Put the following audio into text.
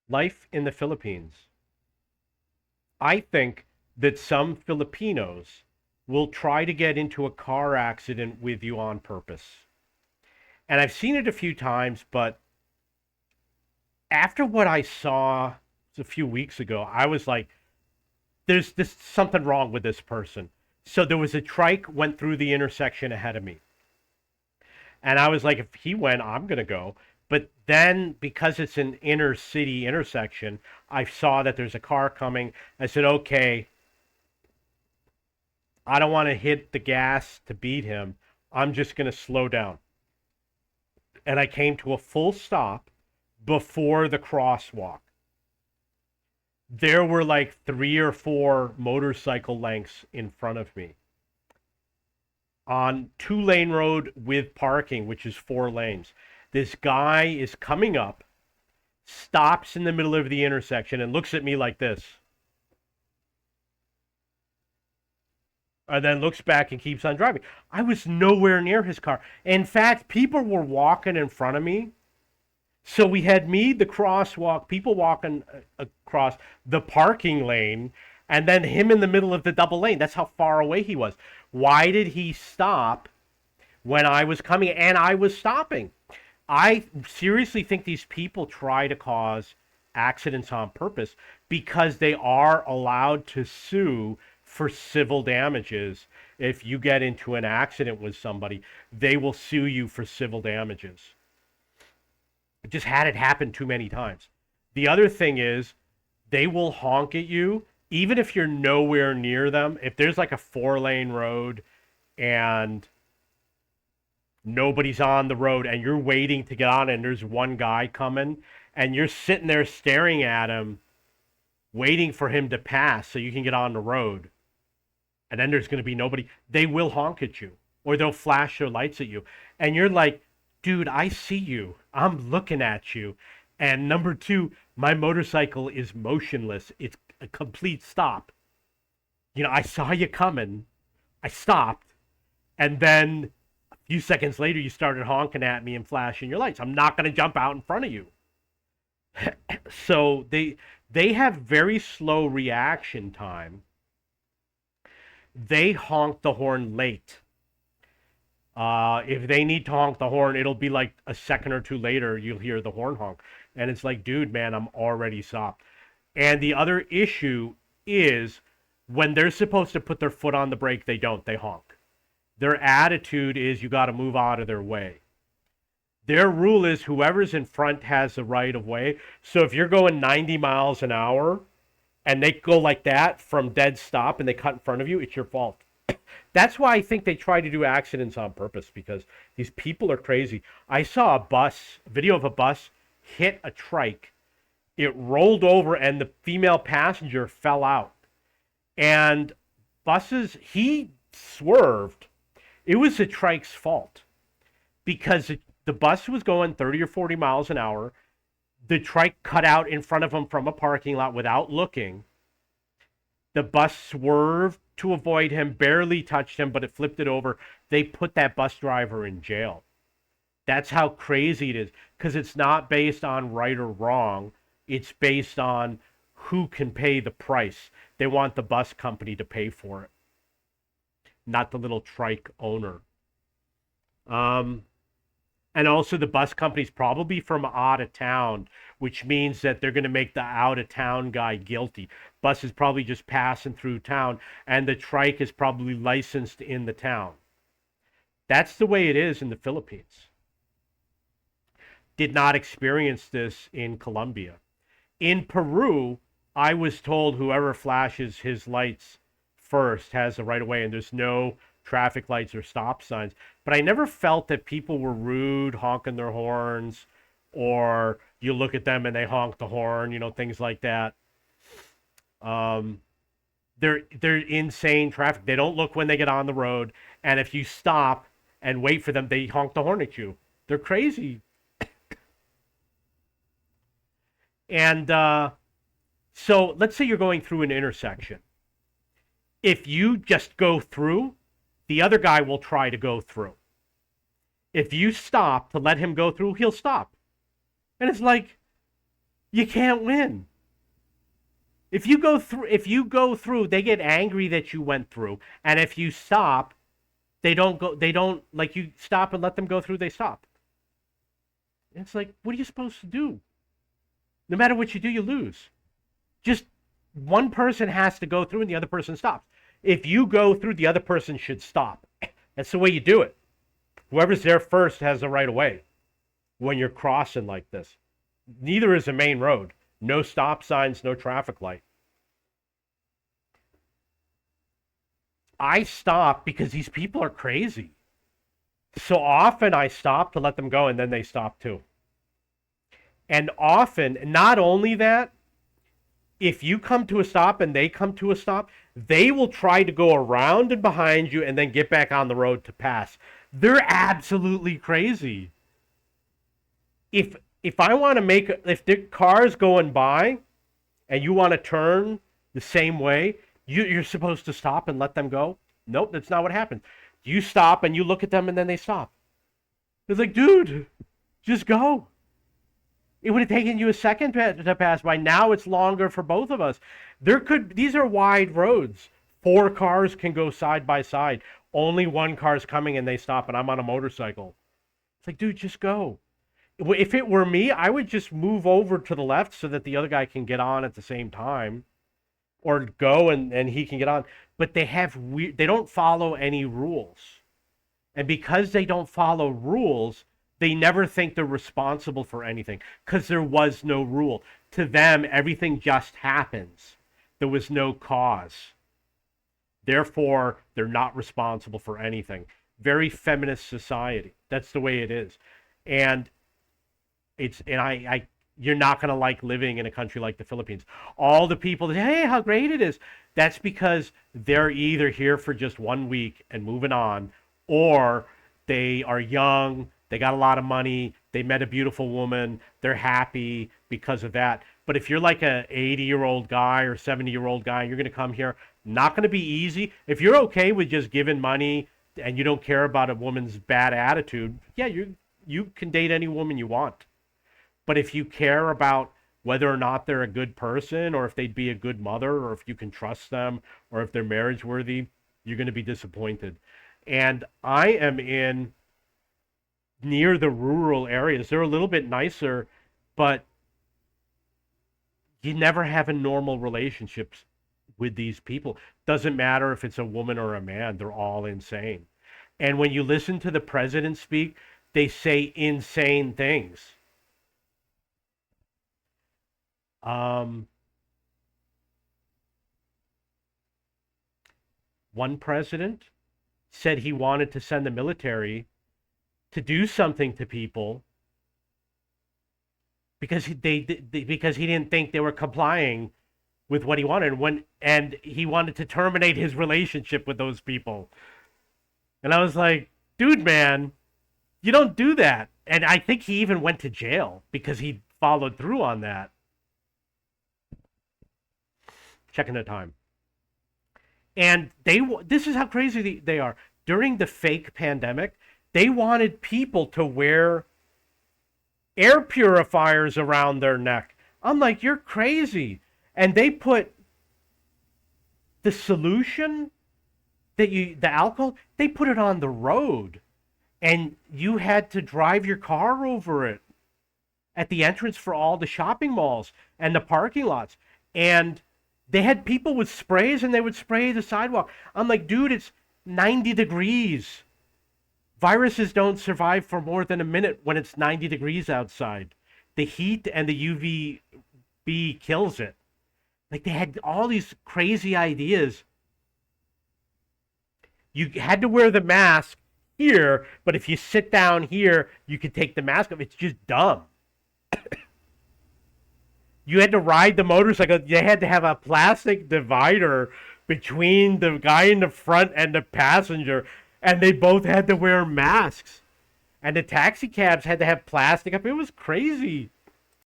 Life in the Philippines. I think that some Filipinos will try to get into a car accident with you on purpose. And I've seen it a few times, but after what I saw a few weeks ago, I was like, there's this something wrong with this person. So there was a trike went through the intersection ahead of me. And I was like, if he went, I'm going to go. But then because it's an inner city intersection, I saw that there's a car coming. I said, okay, I don't want to hit the gas to beat him. I'm just going to slow down. And I came to a full stop before the crosswalk. There were like 3 or 4 motorcycle lengths in front of me on 2-lane road with parking, which is 4 lanes. This guy is coming up, stops in the middle of the intersection, and looks at me like this. And then looks back and keeps on driving. I was nowhere near his car. In fact, people were walking in front of me. So we had me, the crosswalk, people walking across the parking lane, and then him in the middle of the double lane. That's how far away he was. Why did he stop when I was coming and I was stopping? I seriously think these people try to cause accidents on purpose because they are allowed to sue for civil damages. If you get into an accident with somebody, they will sue you for civil damages. I just had it happen too many times. The other thing is they will honk at you even if you're nowhere near them. If there's like a 4-lane road and nobody's on the road and you're waiting to get on and there's one guy coming and you're sitting there staring at him waiting for him to pass so you can get on the road, and then there's going to be nobody, they will honk at you or they'll flash their lights at you. And you're like, dude, I see you. I'm looking at you. And number two, my motorcycle is motionless. It's a complete stop. I saw you coming. I stopped. And then a few seconds later, you started honking at me and flashing your lights. I'm not going to jump out in front of you. So they have very slow reaction time. They honk the horn late. If they need to honk the horn, it'll be like a second or two later, you'll hear the horn honk. And it's like, dude, man, I'm already stopped. And the other issue is when they're supposed to put their foot on the brake, they don't, they honk. Their attitude is you got to move out of their way. Their rule is whoever's in front has the right of way. So if you're going 90 miles an hour and they go like that from dead stop and they cut in front of you, it's your fault. That's why I think they try to do accidents on purpose, because these people are crazy. I saw a video of a bus hit a trike. It rolled over and the female passenger fell out. And he swerved. It was the trike's fault because the bus was going 30 or 40 miles an hour. The trike cut out in front of him from a parking lot without looking. The bus swerved to avoid him, barely touched him, but it flipped it over. They put that bus driver in jail. That's how crazy it is, because it's not based on right or wrong. It's based on who can pay the price. They want the bus company to pay for it, not the little trike owner. And also the bus company's probably from out of town, which means that they're going to make the out of town guy guilty. Bus is probably just passing through town, and the trike is probably licensed in the town. That's the way it is in the Philippines. Did not experience this in Colombia. In Peru, I was told whoever flashes his lights first has the right of way, and there's no traffic lights or stop signs. But I never felt that people were rude, honking their horns, or you look at them and they honk the horn, things like that. They're insane traffic. They don't look when they get on the road, and if you stop and wait for them, they honk the horn at you. They're crazy. And so let's say you're going through an intersection. If you just go through, the other guy will try to go through. If you stop to let him go through, he'll stop. And it's like, You can't win. If you go through, they get angry that you went through. And if you stop, they don't like you stop and let them go through, they stop. It's like, what are you supposed to do? No matter what you do, you lose. Just one person has to go through and the other person stops. If you go through, the other person should stop. That's the way you do it. Whoever's there first has the right of way when you're crossing like this. Neither is a main road. No stop signs, no traffic light. I stop because these people are crazy. So often I stop to let them go and then they stop too. And often, not only that, if you come to a stop and they come to a stop, they will try to go around and behind you and then get back on the road to pass. They're absolutely crazy. If I want to if the car's going by and you want to turn the same way, you're supposed to stop and let them go? Nope, that's not what happens. You stop and you look at them and then they stop. It's like, dude, just go. It would have taken you a second to pass by. Now it's longer for both of us. These are wide roads. 4 cars can go side by side. Only one car's coming and they stop and I'm on a motorcycle. It's like, dude, just go. If it were me, I would just move over to the left so that the other guy can get on at the same time. Or go and he can get on. But they don't follow any rules. And because they don't follow rules, they never think they're responsible for anything. Because there was no rule. To them, everything just happens. There was no cause. Therefore, they're not responsible for anything. Very feminist society. That's the way it is. And you're not going to like living in a country like the Philippines. All the people that, hey, how great it is. That's because they're either here for just 1 week and moving on, or they are young, they got a lot of money, they met a beautiful woman, they're happy because of that. But if you're like a 80-year-old guy or 70-year-old guy, and you're going to come here, not going to be easy. If you're okay with just giving money and you don't care about a woman's bad attitude, yeah, you can date any woman you want. But if you care about whether or not they're a good person, or if they'd be a good mother, or if you can trust them, or if they're marriage worthy, you're going to be disappointed. And I am in near the rural areas. They're a little bit nicer, but you never have a normal relationships with these people. Doesn't matter if it's a woman or a man, they're all insane. And when you listen to the president speak, they say insane things. One president said he wanted to send the military to do something to people because because he didn't think they were complying with what he wanted, and he wanted to terminate his relationship with those people. And I was like, dude, man, you don't do that. And I think he even went to jail because he followed through on that. Checking the time. And this is how crazy they are. During the fake pandemic, they wanted people to wear air purifiers around their neck. I'm like, you're crazy. And they put the solution the alcohol, they put it on the road. And you had to drive your car over it at the entrance for all the shopping malls and the parking lots. And they had people with sprays and they would spray the sidewalk. I'm like, dude, it's 90 degrees. Viruses don't survive for more than a minute when it's 90 degrees outside. The heat and the UVB kills it. Like, they had all these crazy ideas. You had to wear the mask here, but if you sit down here, you could take the mask off. It's just dumb. You had to ride the motorcycle. You had to have a plastic divider between the guy in the front and the passenger, and they both had to wear masks. And the taxi cabs had to have plastic up. It was crazy.